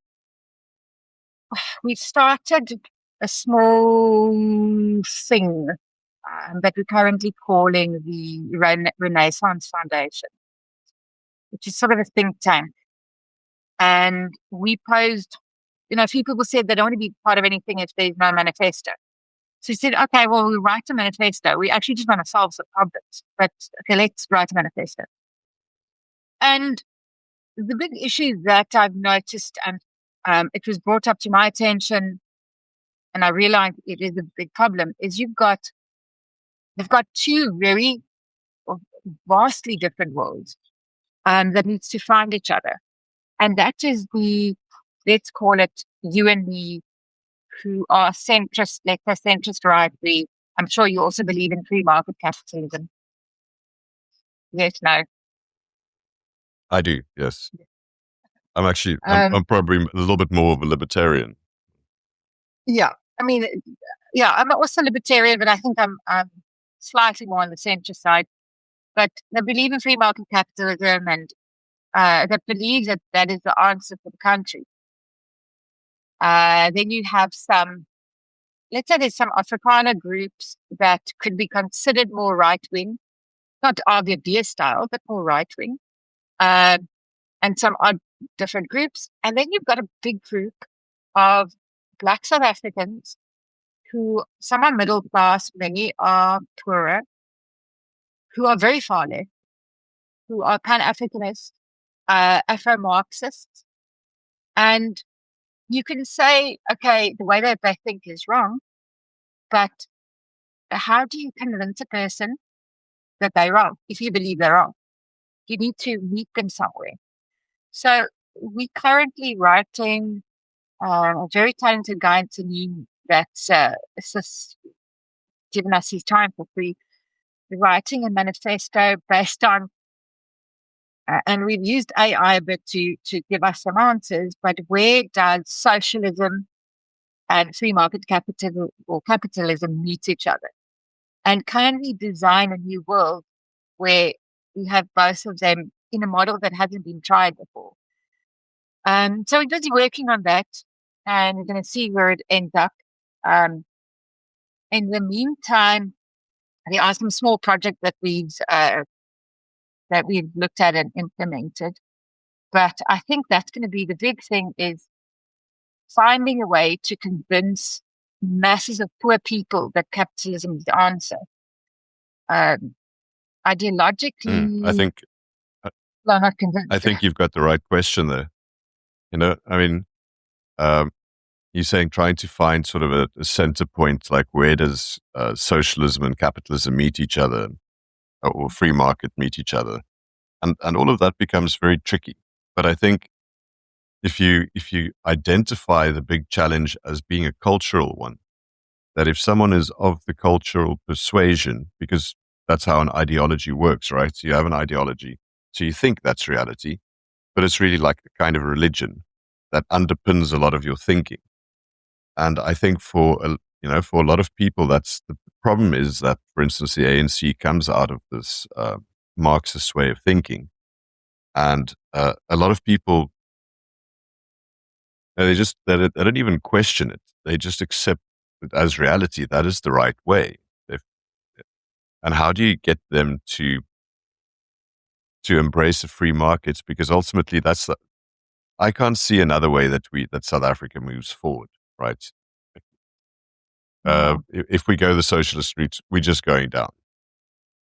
We've started a small thing that we're currently calling the Renaissance Foundation, which is sort of a think tank. And we posed, a few people said they don't want to be part of anything if there's no manifesto. So we said, okay, well, we'll write a manifesto. We actually just want to solve some problems, but okay, let's write a manifesto. And the big issue that I've noticed, and it was brought up to my attention, and I realized it is a big problem, is they've got two very vastly different worlds that needs to find each other. And that is let's call it you and me, who are centrist, centrist right. I'm sure you also believe in free market capitalism. Yes, no. I do, yes. I'm actually, I'm probably a little bit more of a libertarian. Yeah, I mean, I'm also libertarian, but I think I'm slightly more on the centrist side. But they believe in free market capitalism, and that believes that is the answer for the country. Then you have let's say there's some Afrikaner groups that could be considered more right-wing, not RVD style, but more right-wing, and some odd different groups. And then you've got a big group of Black South Africans who, some are middle class, many are poorer, who are very far left, who are Pan-Africanists, Afro-Marxists. And you can say, okay, the way that they think is wrong, but how do you convince a person that they're wrong if you believe they're wrong? You need to meet them somewhere. So we're currently writing a very talented guy in Danie that's given us his time for free, writing a manifesto based on, and we've used AI a bit to give us some answers, but where does socialism and free market capitalism meet each other? And can we design a new world where we have both of them in a model that hasn't been tried before? So we're busy working on that, and we're going to see where it ends up. In the meantime, there are some small projects that we've looked at and implemented. But I think that's going to be the big thing, is finding a way to convince masses of poor people that capitalism is the answer. Ideologically, I think not convinced. I think you've got the right question there. I mean, you're saying trying to find sort of a center point, like where does socialism and capitalism meet each other, or free market meet each other, and all of that becomes very tricky. But I think if you identify the big challenge as being a cultural one, that if someone is of the cultural persuasion, because that's how an ideology works, right? So you have an ideology, so you think that's reality, but it's really like a kind of religion that underpins a lot of your thinking. And I think for a lot of people, that's the problem, is that, for instance, the ANC comes out of this Marxist way of thinking, and a lot of people, they don't even question it. They just accept it as reality. That is the right way. And how do you get them to embrace the free markets? Because ultimately, I can't see another way that South Africa moves forward, right? If we go the socialist route, we're just going down.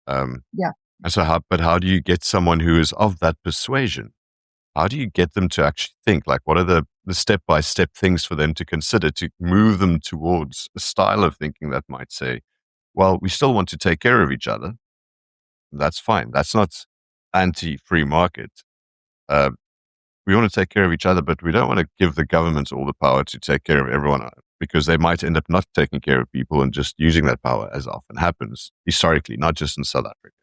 Yeah. And so, how do you get someone who is of that persuasion? How do you get them to actually think? Like, what are the step-by-step things for them to consider to move them towards a style of thinking that might say, well, we still want to take care of each other. That's fine. That's not anti-free market. We want to take care of each other, but we don't want to give the government all the power to take care of everyone, because they might end up not taking care of people and just using that power, as often happens historically, not just in South Africa.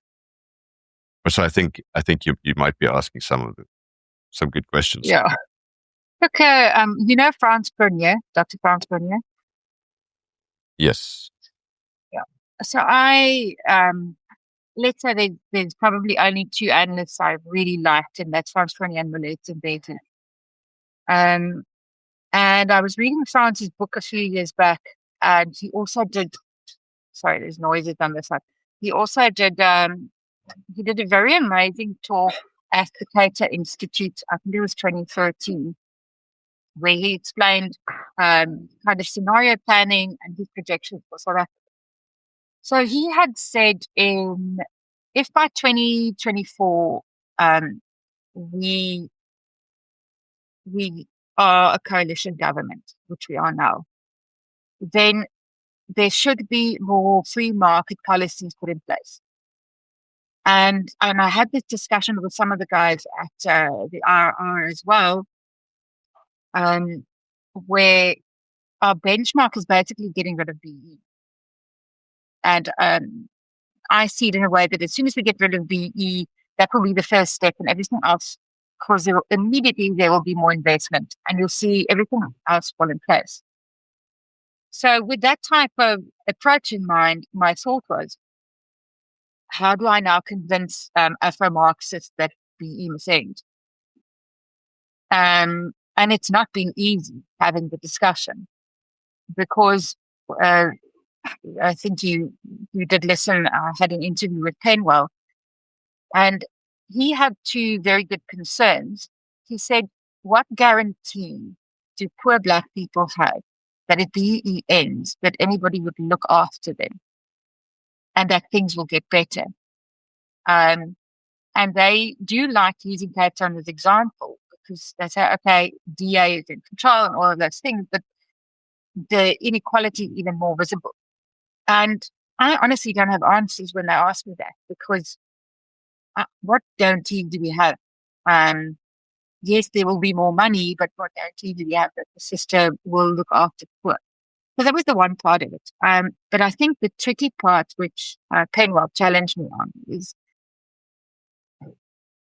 But so I think you might be asking some good questions. Yeah. Look, Franz Bernier, Dr. Franz Bernier? Yes. Yeah. So let's say there's probably only two analysts I've really liked, and that's Franz Bernier and Millet and Baker. And I was reading Franz's book a few years back, and he also did, sorry, there's noises on this side. He also did, he did a very amazing talk at the Cater Institute, I think it was 2013, where he explained kind of scenario planning and his projections for South Africa. So he had said if by 2024 we are a coalition government, which we are now, then there should be more free market policies put in place. And I had this discussion with some of the guys at the RR as well, where our benchmark is basically getting rid of BE. And I see it in a way that as soon as we get rid of BE, that will be the first step, and everything else, because immediately there will be more investment, and you'll see everything else fall in place. So with that type of approach in mind, my thought was, how do I now convince Afro-Marxists that BE must end? And it's not been easy having the discussion, because I think you did listen. I had an interview with Penwell, and he had two very good concerns. He said, what guarantee do poor Black people have that if BE ends, that anybody would look after them and that things will get better? And they do like using Cape Town as example, because they say, okay, DA is in control and all of those things, but the inequality is even more visible. And I honestly don't have answers when they ask me that, because what guarantee do we have? Yes, there will be more money, but what guarantee do we have that the system will look after the poor? So that was the one part of it. But I think the tricky part, which Penwell challenged me on, is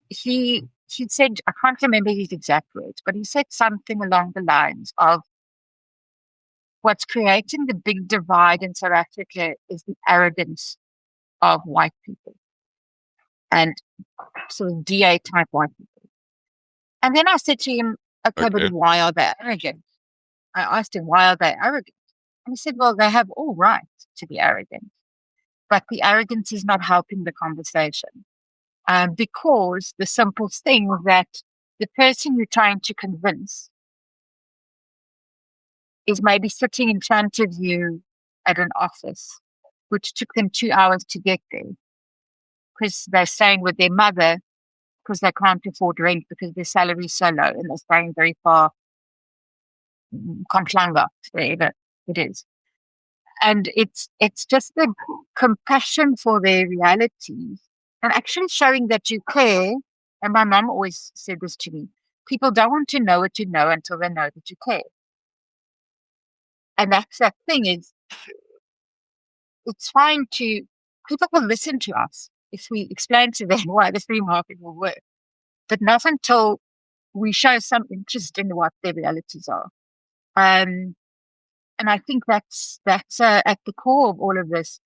he said, I can't remember his exact words, but he said something along the lines of, what's creating the big divide in South Africa is the arrogance of white people, and sort of DA type white people. And then I said to him, okay, but why are they arrogant? I asked him, why are they arrogant? And he said, well, they have all right to be arrogant, but the arrogance is not helping the conversation. Because the simple thing that the person you're trying to convince is maybe sitting in front of you at an office, which took them 2 hours to get there, because they're staying with their mother, because they can't afford rent because their salary is so low, and they're staying very far Kontlanga, wherever it is. And it's just the compassion for their realities and actually showing that you care. And my mom always said this to me: people don't want to know what you know until they know that you care. And that's that thing is, it's fine to, people will listen to us if we explain to them why the free market will work, but not until we show some interest in what their realities are. And I think that's at the core of all of this.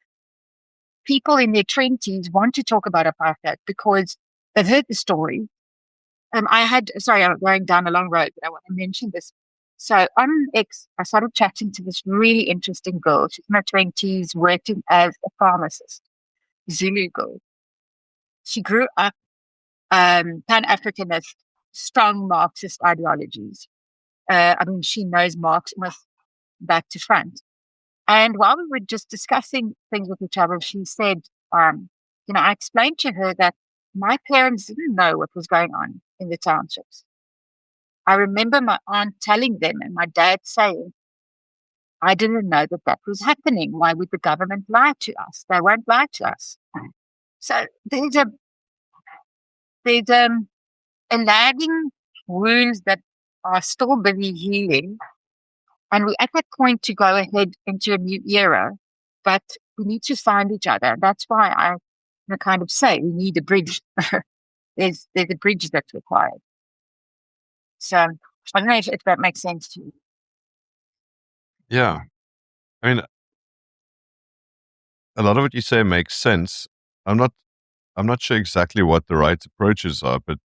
People in their 20s want to talk about apartheid because they've heard the story. I'm going down a long road, but I want to mention this. So on X, I started chatting to this really interesting girl. She's in her 20s, working as a pharmacist, Zulu girl. She grew up Pan-Africanist, strong Marxist ideologies. She knows Marx back to front. And while we were just discussing things with each other, she said, I explained to her that my parents didn't know what was going on in the townships. I remember my aunt telling them and my dad saying, I didn't know that was happening. Why would the government lie to us? They won't lie to us. So there's a lagging wounds that are still busy healing. And we're at that point to go ahead into a new era, but we need to find each other. That's why I kind of say we need a bridge. there's a bridge that's required. So I don't know if that makes sense to you. Yeah. I mean, a lot of what you say makes sense. I'm not sure exactly what the right approaches are, but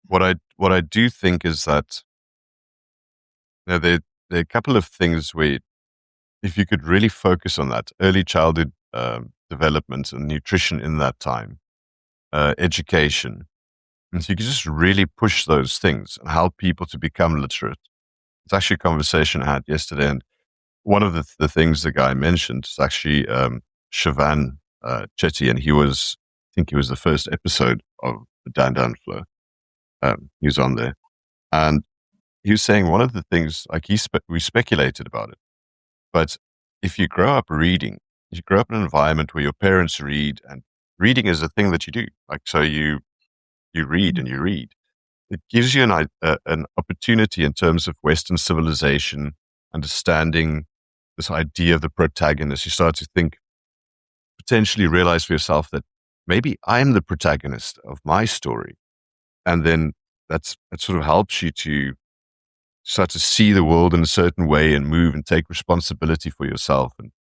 what I do think is that there are a couple of things where if you could really focus on that early childhood development and nutrition in that time, education, and so you could just really push those things and help people to become literate. It's actually a conversation I had yesterday, and one of the things the guy mentioned is actually Shivan Chetty, and I think he was the first episode of the Dan Flow. He was on there, and he was saying one of the things, like we speculated about it, but if you grow up reading, you grow up in an environment where your parents read, and reading is a thing that you do. Like, so you read and you read. It gives you an opportunity in terms of Western civilization, understanding this idea of the protagonist. You start to think, potentially realize for yourself that maybe I'm the protagonist of my story. And then that sort of helps you to start to see the world in a certain way and move and take responsibility for yourself. And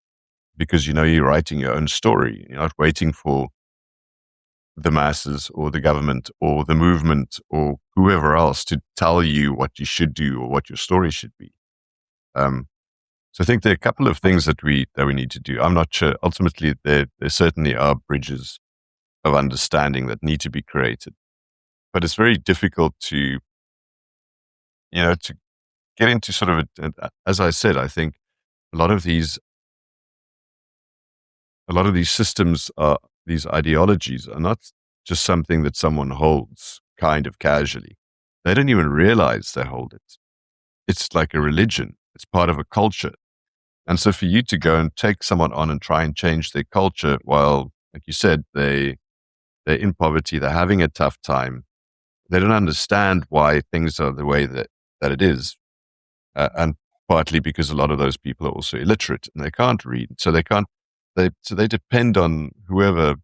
because you're writing your own story, you're not waiting for the masses or the government or the movement or whoever else to tell you what you should do or what your story should be. So I think there are a couple of things that we need to do. I'm not sure. Ultimately, there certainly are bridges of understanding that need to be created, but it's very difficult to get into sort of as I said, I think a lot of these systems these ideologies are not just something that someone holds kind of casually. They don't even realize they hold it. It's like a religion. It's part of a culture. And so for you to go and take someone on and try and change their culture while, like you said, they're in poverty, they're having a tough time, they don't understand why things are the way that it is. And partly because a lot of those people are also illiterate and they can't read. So they depend on whoever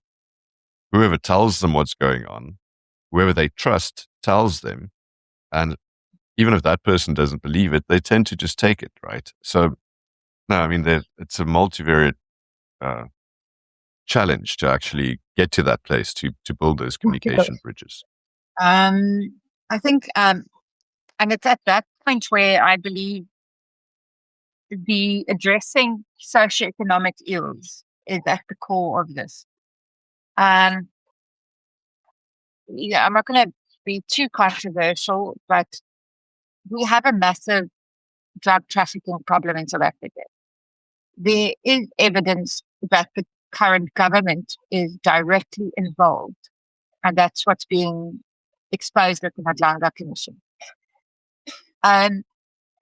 tells them what's going on, whoever they trust tells them. And even if that person doesn't believe it, they tend to just take it, right? So, no, I mean, it's a multivariate challenge to actually get to that place, to build those communication bridges. I think, and it's at that point where I believe the addressing socioeconomic ills is at the core of this. I'm not going to be too controversial, but we have a massive drug trafficking problem in South Africa. There is evidence that the current government is directly involved, and that's what's being exposed at the Madlanga Commission.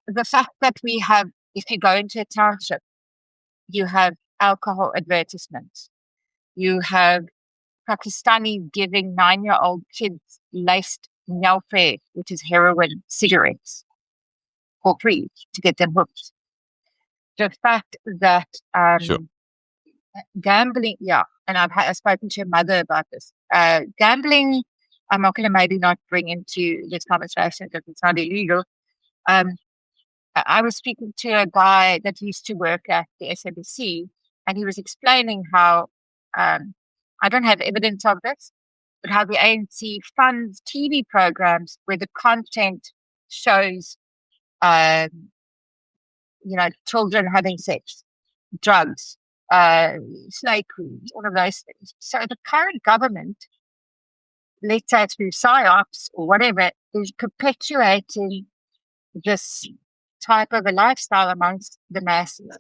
the fact that we have, if you go into a township, you have alcohol advertisements. You have Pakistani giving 9-year-old kids laced Nelfare, which is heroin, cigarettes for free to get them hooked. The fact that Sure. gambling, and I've spoken to your mother about this. Gambling, I'm not going to maybe not bring into this conversation because it's not illegal. I was speaking to a guy that used to work at the SABC, and he was explaining how I don't have evidence of this, but how the ANC funds TV programs where the content shows, children having sex, drugs, snake creams, all of those things. So the current government, let's say through PSYOPs or whatever, is perpetuating this type of a lifestyle amongst the masses.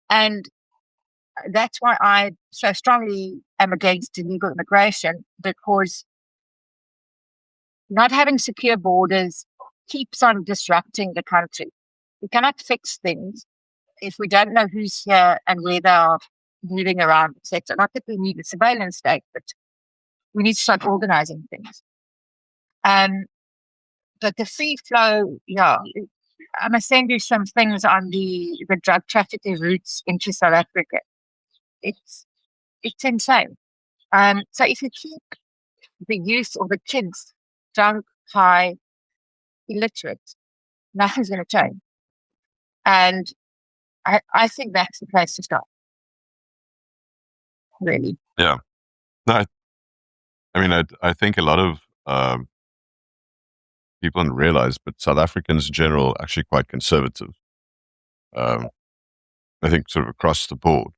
And that's why I so strongly am against illegal immigration, because not having secure borders keeps on disrupting the country. We cannot fix things if we don't know who's here and where they are moving around, etc. Not that we need a surveillance state, but we need to start organizing things. But the free flow, I must send you some things on the drug trafficking routes into South Africa. It's insane. So if you keep the youth or the kids drunk, high, illiterate, nothing's going to change. And I think that's the place to start. Really. Yeah. No, I mean, I think a lot of people don't realize, but South Africans in general are actually quite conservative. I think sort of across the board.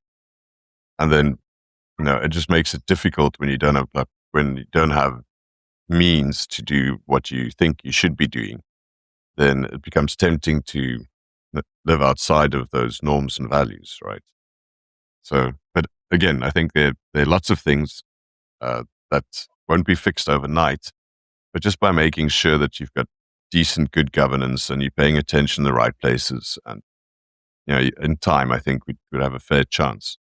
And then, it just makes it difficult when you don't have means to do what you think you should be doing. Then it becomes tempting to live outside of those norms and values, right? So, but again, I think there are lots of things that won't be fixed overnight, but just by making sure that you've got decent, good governance and you're paying attention in the right places, and in time, I think we would have a fair chance.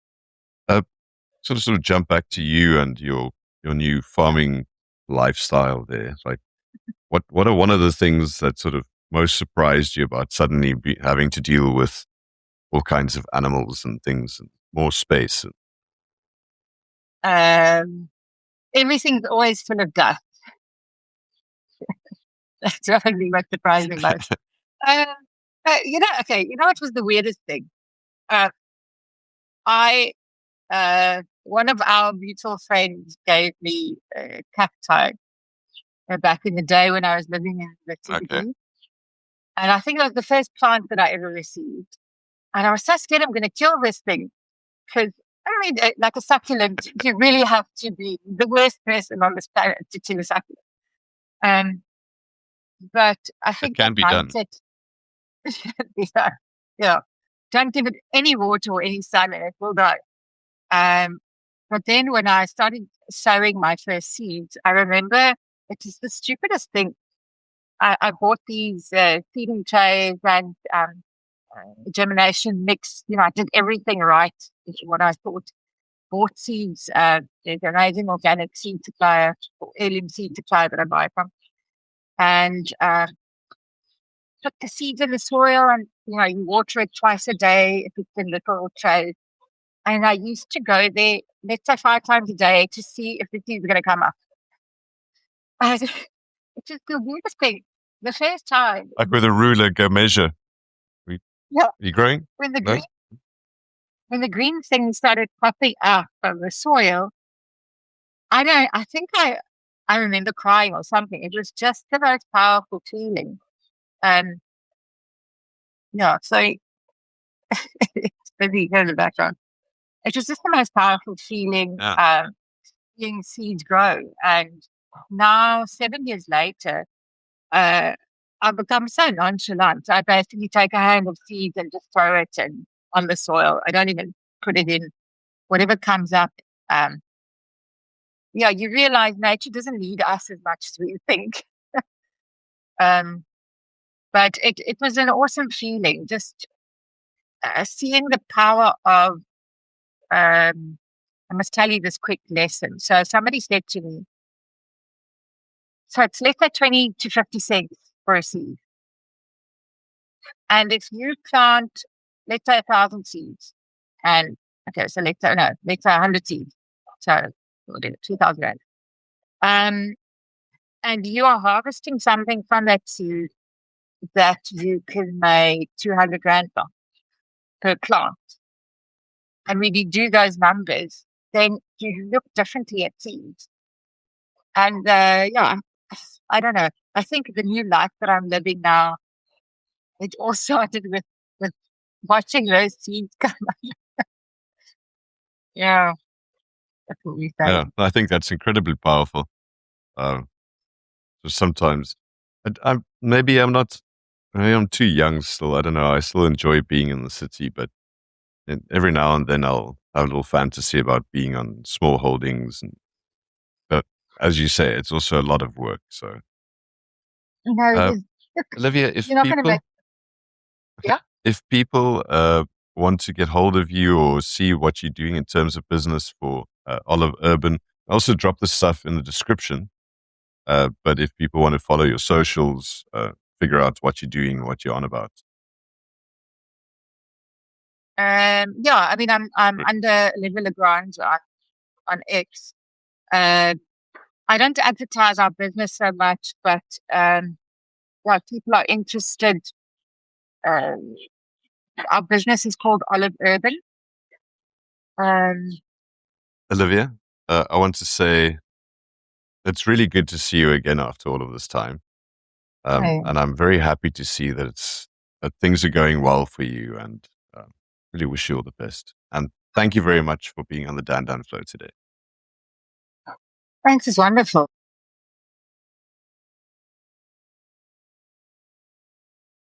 Sort of jump back to you and your new farming lifestyle there. Like, what are one of the things that sort of most surprised you about suddenly having to deal with all kinds of animals and things and more space? Everything's always full of dust. That's probably what surprised me most. What was the weirdest thing? One of our mutual friends gave me cacti back in the day when I was living in the CBD. Okay. And I think it was the first plant that I ever received. And I was so scared I'm going to kill this thing. Because, like a succulent, you really have to be the worst person on this planet to kill a succulent. But I think it can be done. Yeah. Don't give it any water or any sun and it will die. But then when I started sowing my first seeds, I remember it was the stupidest thing. I bought these feeding trays and germination mix. I did everything right, what I thought. Bought seeds. There's an amazing organic seed supplier or heirloom seed supplier that I buy from. And put the seeds in the soil and, you water it twice a day if it's in little trays. And I used to go there, let's say 5 times a day, to see if the seeds are going to come up. It's just the weirdest thing. The first time. Like with a ruler, go measure. Yeah. You growing? When the green thing started popping up from the soil, I think I remember crying or something. It was just the most powerful feeling. So it's busy here in the background. It was just the most powerful feeling, seeing seeds grow. And now, 7 years later, I've become so nonchalant. I basically take a hand of seeds and just throw it on the soil. I don't even put it in. Whatever comes up. You realize nature doesn't need us as much as we think. But it was an awesome feeling, just seeing the power of, I must tell you this quick lesson. So somebody said to me, so it's let's say 20 to 50 cents for a seed. And if you plant, let's say 1,000 seeds, and okay, so let's say 100 seeds. So we'll do it, 2,000 rand. And you are harvesting something from that seed that you can make 200 rand from per plant. And when you do those numbers, then you look differently at seeds. And yeah, I don't know. I think the new life that I'm living now, it all started with watching those seeds come up. Yeah, that's what we say. Yeah, I think that's incredibly powerful. So sometimes, maybe I'm not. Maybe I'm too young still. I don't know. I still enjoy being in the city, but every now and then I'll have a little fantasy about being on small holdings. But as you say, it's also a lot of work. So, No, Olivia, you're not going to make. Yeah. If people want to get hold of you or see what you're doing in terms of business for Olive Urban, I also drop this stuff in the description. But if people want to follow your socials, figure out what you're doing, what you're on about. Yeah, I mean, I'm under Olivia la Grange on X. I don't advertise our business so much, but yeah, people are interested. Our business is called Olive Urban. Olivia, I want to say it's really good to see you again after all of this time. And I'm very happy to see that things are going well for you, and really wish you all the best. And thank you very much for being on the Dan Flow today. Thanks, it's wonderful.